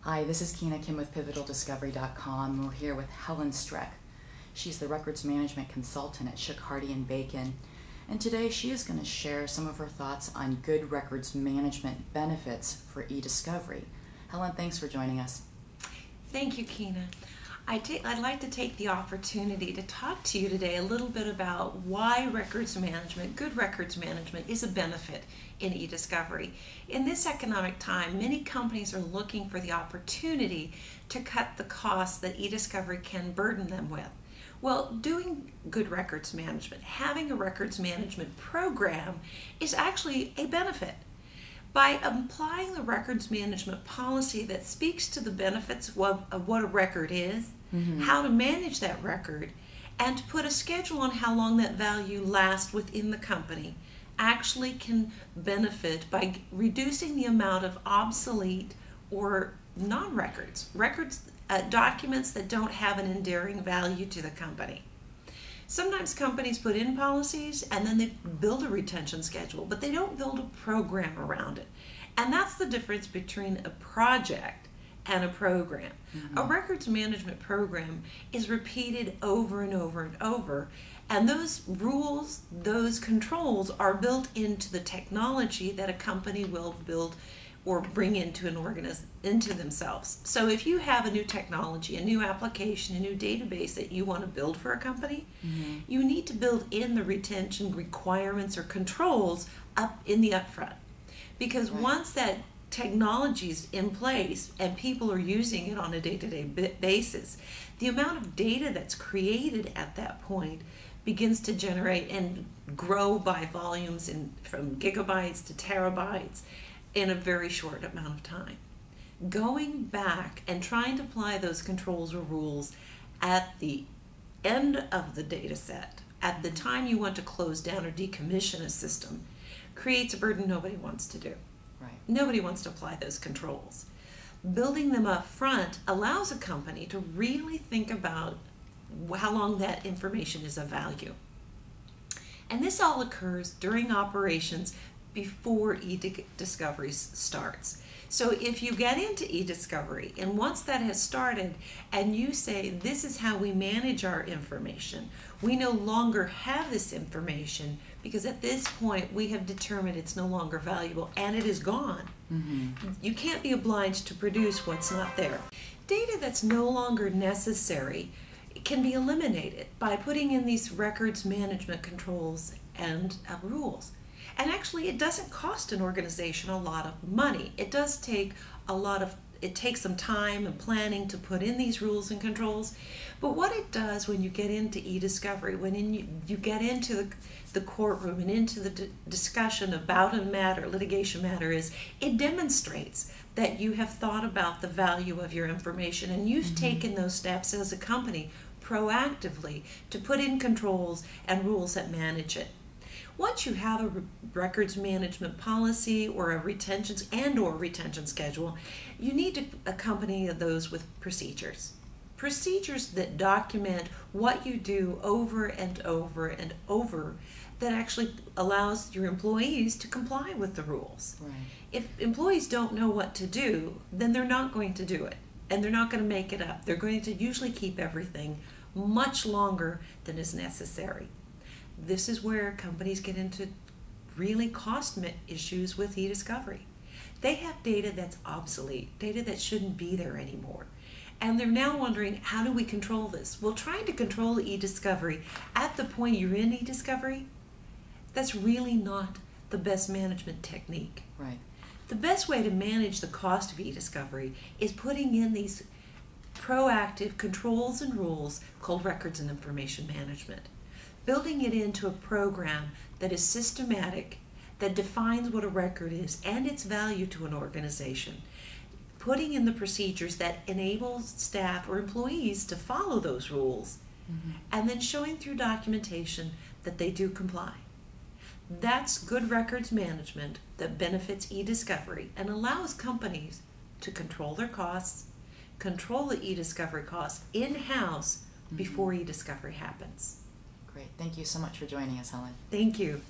Hi, this is Keena Kim with PivotalDiscovery.com. We're here with Helen Streck. She's the records management consultant at Shook, Hardy & Bacon. And today she is going to share some of her thoughts on good records management benefits for eDiscovery. Helen, thanks for joining us. Thank you, Keena. I'd like to take the opportunity to talk to you today a little bit about why records management, good records management, is a benefit in eDiscovery. In this economic time, many companies are looking for the opportunity to cut the costs that eDiscovery can burden them with. Well, doing good records management, having a records management program is actually a benefit. By applying the records management policy that speaks to the benefits of what a record is, how to manage that record, and to put a schedule on how long that value lasts within the company, actually can benefit by reducing the amount of obsolete or non-records, documents that don't have an enduring value to the company. Sometimes companies put in policies and then they build a retention schedule, but they don't build a program around it. And that's the difference between a project and a program. A records management program is repeated over and over and over, and those rules, those controls are built into the technology that a company will build or bring into into themselves. So if you have a new technology, a new application, a new database that you want to build for a company, you need to build in the retention requirements or controls up in the upfront. Because once that technology is in place and people are using it on a day-to-day basis, the amount of data that's created at that point begins to generate and grow by volumes from gigabytes to terabytes in a very short amount of time. Going back and trying to apply those controls or rules at the end of the data set, at the time you want to close down or decommission a system, creates a burden nobody wants to do. Nobody wants to apply those controls. Building them up front allows a company to really think about how long that information is of value. And this all occurs during operations before eDiscovery starts. So if you get into eDiscovery, and once that has started, and you say, this is how we manage our information, we no longer have this information because at this point we have determined it's no longer valuable and it is gone. You can't be obliged to produce what's not there. Data that's no longer necessary can be eliminated by putting in these records management controls and rules. And actually, it doesn't cost an organization a lot of money. It does take it takes some time and planning to put in these rules and controls. But what it does when you get into eDiscovery, when you get into the courtroom and into the discussion about a matter, litigation matter, is it demonstrates that you have thought about the value of your information and you've taken those steps as a company proactively to put in controls and rules that manage it. Once you have a records management policy or a retention schedule, you need to accompany those with procedures. Procedures that document what you do over and over and over that actually allows your employees to comply with the rules. If employees don't know what to do, then they're not going to do it, and they're not going to make it up. They're going to usually keep everything much longer than is necessary. This is where companies get into really cost issues with eDiscovery. They have data that's obsolete, data that shouldn't be there anymore. And they're now wondering, how do we control this? Well, trying to control eDiscovery at the point you're in eDiscovery, that's really not the best management technique. The best way to manage the cost of eDiscovery is putting in these proactive controls and rules called records and information management. Building it into a program that is systematic, that defines what a record is and its value to an organization. Putting in the procedures that enable staff or employees to follow those rules, and then showing through documentation that they do comply. That's good records management that benefits eDiscovery and allows companies to control their costs, control the eDiscovery costs in-house before eDiscovery happens. Great. Thank you so much for joining us, Helen. Thank you.